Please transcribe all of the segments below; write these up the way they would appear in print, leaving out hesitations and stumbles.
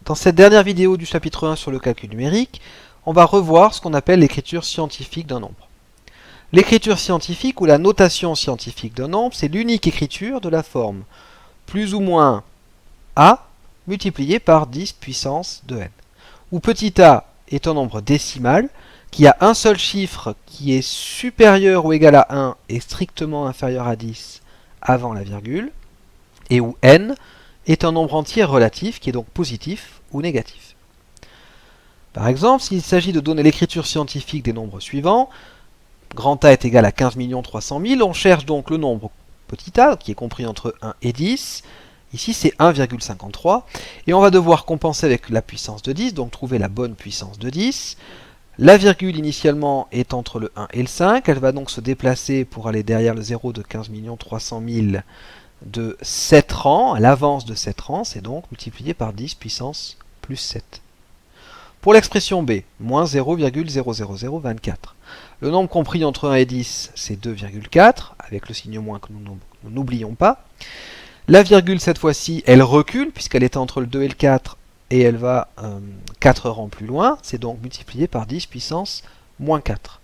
Dans cette dernière vidéo du chapitre 1 sur le calcul numérique, on va revoir ce qu'on appelle l'écriture scientifique d'un nombre. L'écriture scientifique ou la notation scientifique d'un nombre, c'est l'unique écriture de la forme plus ou moins a multiplié par 10 puissance de n, où petit a est un nombre décimal qui a un seul chiffre qui est supérieur ou égal à 1 et strictement inférieur à 10 avant la virgule, et où n est un nombre entier relatif qui est donc positif ou négatif. Par exemple, s'il s'agit de donner l'écriture scientifique des nombres suivants, grand A est égal à 15 300 000, on cherche donc le nombre petit a, qui est compris entre 1 et 10. Ici, c'est 1,53. Et on va devoir compenser avec la puissance de 10, donc trouver la bonne puissance de 10. La virgule, initialement, est entre le 1 et le 5. Elle va donc se déplacer pour aller derrière le 0 de 15 300 000 de 7 rangs. Elle avance de 7 rangs, c'est donc multiplié par 10 puissance plus 7. Pour l'expression B, moins 0,00024. Le nombre compris entre 1 et 10, c'est 2,4, avec le signe moins que nous n'oublions pas. La virgule, cette fois-ci, elle recule, puisqu'elle était entre le 2 et le 4, et elle va 4 rangs plus loin. C'est donc multiplié par 10 puissance moins 4.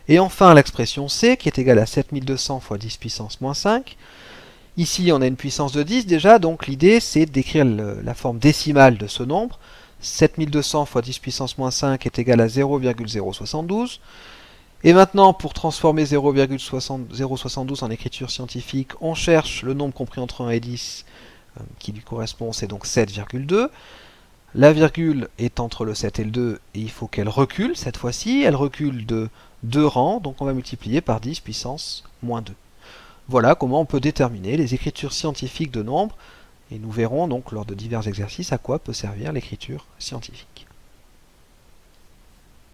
Et enfin, l'expression C, qui est égale à 7200 fois 10 puissance moins 5. Ici, on a une puissance de 10 déjà, donc l'idée, c'est d'écrire la forme décimale de ce nombre. 7200 fois 10 puissance moins 5 est égal à 0,072. Et maintenant, pour transformer 0,072 en écriture scientifique, on cherche le nombre compris entre 1 et 10 qui lui correspond, c'est donc 7,2. La virgule est entre le 7 et le 2 et il faut qu'elle recule cette fois-ci. Elle recule de 2 rangs, donc on va multiplier par 10 puissance moins 2. Voilà comment on peut déterminer les écritures scientifiques de nombres et nous verrons donc lors de divers exercices à quoi peut servir l'écriture scientifique.